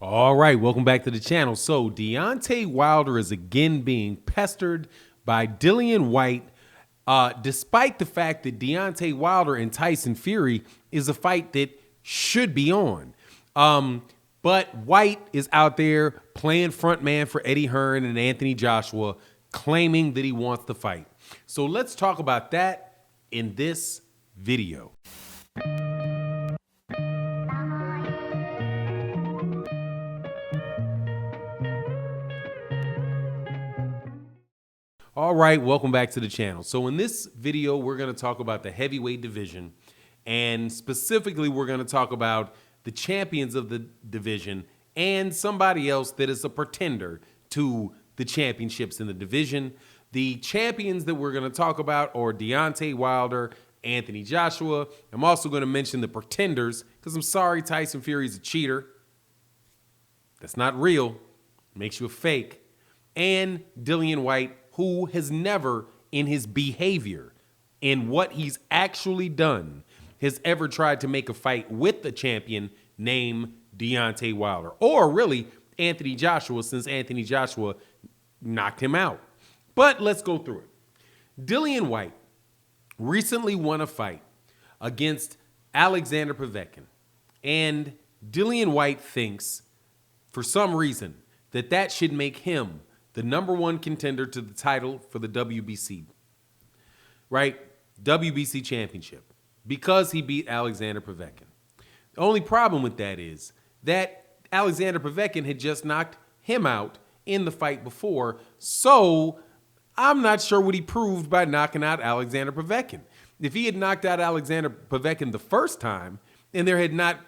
All right, welcome back to the channel. So Deontay Wilder is again being pestered by Dillian Whyte, despite the fact that Deontay Wilder and Tyson Fury is a fight that should be on. But Whyte is out there playing front man for Eddie Hearn and Anthony Joshua, claiming that he wants the fight. So let's talk about that in this video. All right, welcome back to the channel. So in this video, we're going to talk about the heavyweight division, and specifically we're going to talk about the champions of the division and somebody else that is a pretender to the championships in the division. The champions that we're going to talk about are Deontay Wilder, Anthony Joshua. I'm also going to mention the pretenders because I'm sorry, Tyson Fury's a cheater. That's not real. Makes you a fake. And Dillian Whyte, who has never in his behavior, in what he's actually done, has ever tried to make a fight with the champion named Deontay Wilder, or really Anthony Joshua, since Anthony Joshua knocked him out. But let's go through it. Dillian Whyte recently won a fight against Alexander Povetkin, and Dillian Whyte thinks, for some reason, that should make him the #1 contender to the title for the WBC, right? WBC championship, because he beat Alexander Povetkin. The only problem with that is that Alexander Povetkin had just knocked him out in the fight before, so I'm not sure what he proved by knocking out Alexander Povetkin. If he had knocked out Alexander Povetkin the first time, and there had not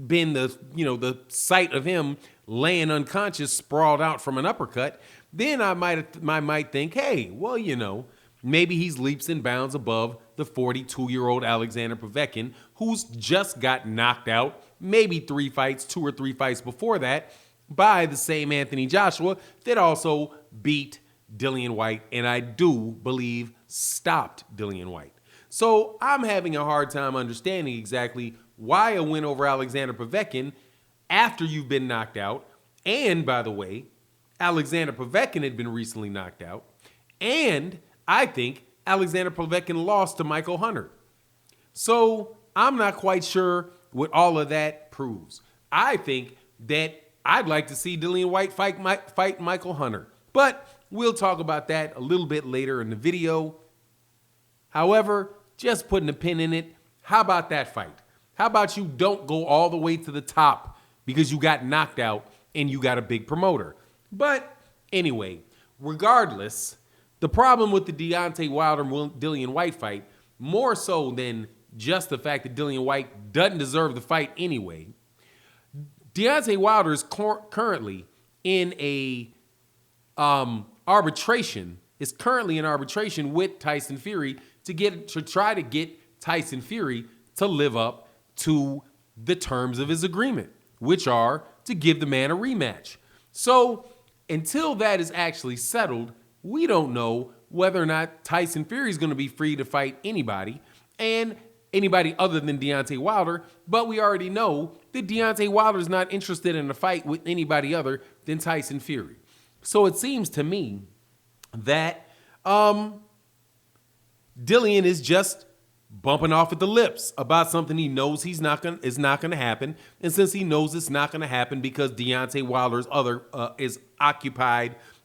been the sight of him laying unconscious, sprawled out from an uppercut, then I might think, hey, well, maybe he's leaps and bounds above the 42-year-old Alexander Povetkin, who's just got knocked out maybe 2 or 3 fights before that by the same Anthony Joshua that also beat Dillian Whyte, and I do believe stopped Dillian Whyte. So I'm having a hard time understanding exactly why a win over Alexander Povetkin after you've been knocked out. And by the way, Alexander Povetkin had been recently knocked out, and I think Alexander Povetkin lost to Michael Hunter. So I'm not quite sure what all of that proves. I think that I'd like to see Dillian Whyte fight Michael Hunter, but we'll talk about that a little bit later in the video. However, just putting a pin in it, how about that fight? How about you don't go all the way to the top because you got knocked out and you got a big promoter? But anyway, regardless, the problem with the Deontay Wilder-Dillian Whyte fight, more so than just the fact that Dillian Whyte doesn't deserve the fight anyway, Deontay Wilder is currently in a arbitration with Tyson Fury to try to get Tyson Fury to live up to the terms of his agreement, which are to give the man a rematch. So until that is actually settled, we don't know whether or not Tyson Fury is going to be free to fight anybody, and anybody other than Deontay Wilder. But we already know that Deontay Wilder is not interested in a fight with anybody other than Tyson Fury. So it seems to me that Dillian is just bumping off at the lips about something he knows is not going to happen. And since he knows it's not going to happen because Deontay Wilder's is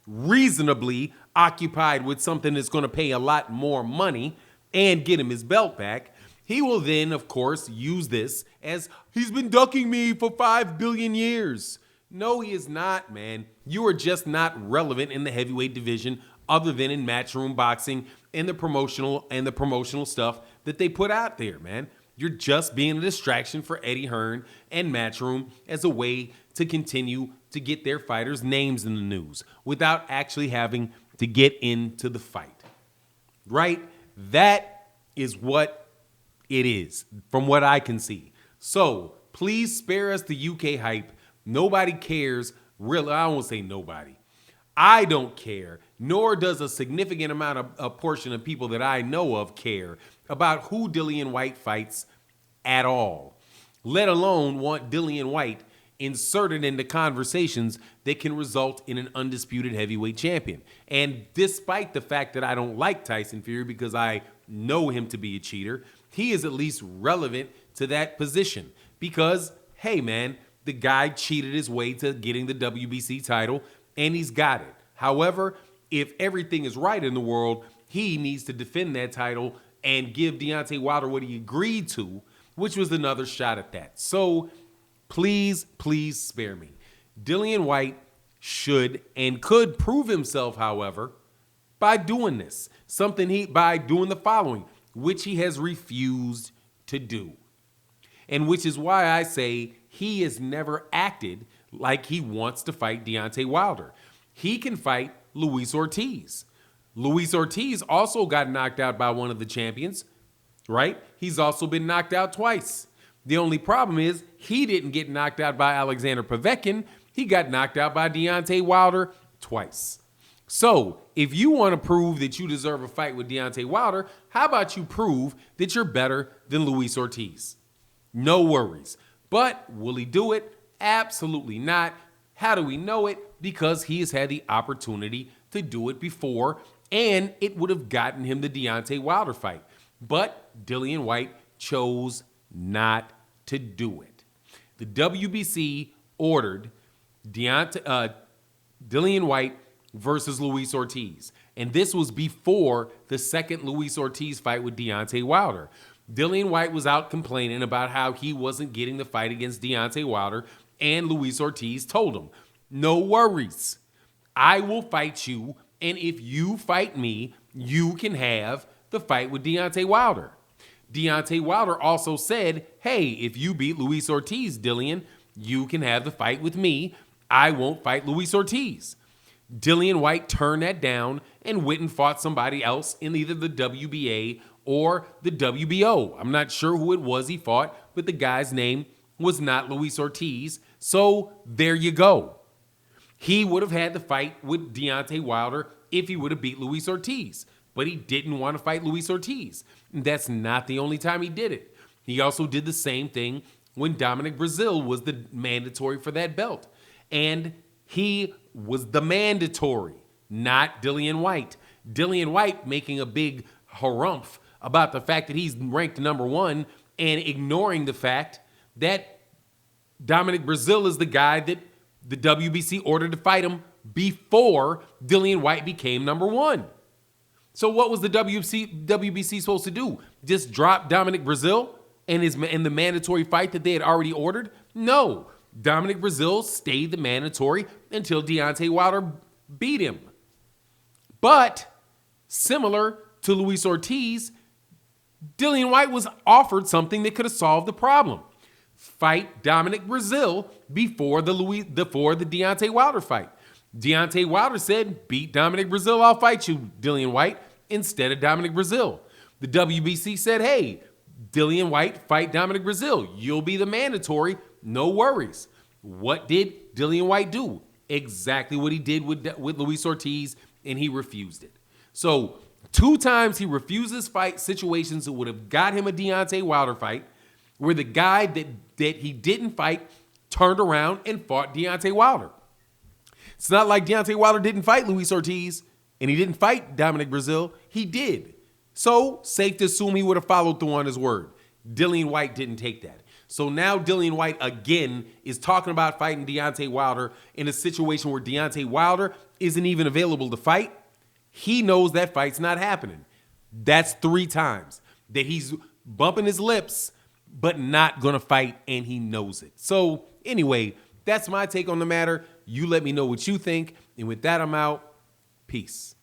reasonably occupied with something that's going to pay a lot more money and get him his belt back, he will then, of course, use this as he's been ducking me for 5 billion years. No, he is not, man. You are just not relevant in the heavyweight division other than in matchroom boxing and the promotional stuff that they put out there, man. You're just being a distraction for Eddie Hearn and Matchroom as a way to continue to get their fighters' names in the news without actually having to get into the fight, right? That is what it is from what I can see. So please spare us the UK hype. Nobody cares. Really, I won't say nobody. I don't care, nor does a significant amount of a portion of people that I know of care about who Dillian Whyte fights at all, let alone want Dillian Whyte inserted into conversations that can result in an undisputed heavyweight champion. And despite the fact that I don't like Tyson Fury because I know him to be a cheater, he is at least relevant to that position because, hey man, the guy cheated his way to getting the WBC title and he's got it. However, if everything is right in the world, he needs to defend that title and give Deontay Wilder what he agreed to, which was another shot at that. So please, please spare me. Dillian Whyte should and could prove himself, however, by doing this. By doing the following, which he has refused to do. And which is why I say he has never acted like he wants to fight Deontay Wilder. He can fight Luis Ortiz. Luis Ortiz also got knocked out by one of the champions, right? He's also been knocked out twice. The only problem is he didn't get knocked out by Alexander Povetkin. He got knocked out by Deontay Wilder twice. So if you want to prove that you deserve a fight with Deontay Wilder, how about you prove that you're better than Luis Ortiz? No worries. But will he do it? Absolutely not. How do we know it? Because he has had the opportunity to do it before, and it would have gotten him the Deontay Wilder fight. But Dillian Whyte chose not to do it. The WBC ordered Dillian Whyte versus Luis Ortiz. And this was before the second Luis Ortiz fight with Deontay Wilder. Dillian Whyte was out complaining about how he wasn't getting the fight against Deontay Wilder, and Luis Ortiz told him, no worries. I will fight you, and if you fight me, you can have the fight with Deontay Wilder. Deontay Wilder also said, hey, if you beat Luis Ortiz, Dillian, you can have the fight with me. I won't fight Luis Ortiz. Dillian Whyte turned that down and went and fought somebody else in either the WBA or the WBO. I'm not sure who it was he fought, but the guy's name was not Luis Ortiz. So there you go. He would have had the fight with Deontay Wilder if he would have beat Luis Ortiz, but he didn't want to fight Luis Ortiz. And that's not the only time he did it. He also did the same thing when Dominic Breazeale was the mandatory for that belt. And he was the mandatory, not Dillian Whyte. Dillian Whyte making a big harumph about the fact that he's ranked #1 and ignoring the fact that Dominic Breazeale is the guy that the WBC ordered to fight him before Dillian Whyte became #1. So what was the WBC supposed to do? Just drop Dominic Breazeale in the mandatory fight that they had already ordered? No. Dominic Breazeale stayed the mandatory until Deontay Wilder beat him. But similar to Luis Ortiz, Dillian Whyte was offered something that could have solved the problem. Fight Dominic Breazeale before the Deontay Wilder fight. Deontay Wilder said, beat Dominic Breazeale, I'll fight you, Dillian Whyte, instead of Dominic Breazeale. The WBC said, hey, Dillian Whyte, fight Dominic Breazeale. You'll be the mandatory, no worries. What did Dillian Whyte do? Exactly what he did with Luis Ortiz, and he refused it. So 2 times he refuses fight situations that would have got him a Deontay Wilder fight, where the guy that he didn't fight turned around and fought Deontay Wilder. It's not like Deontay Wilder didn't fight Luis Ortiz and he didn't fight Dominic Breazeale. He did. So safe to assume he would have followed through on his word. Dillian Whyte didn't take that. So now Dillian Whyte again is talking about fighting Deontay Wilder in a situation where Deontay Wilder isn't even available to fight. He knows that fight's not happening. That's 3 times that he's bumping his lips but not going to fight, and he knows it. So anyway, that's my take on the matter. You let me know what you think. And with that, I'm out. Peace.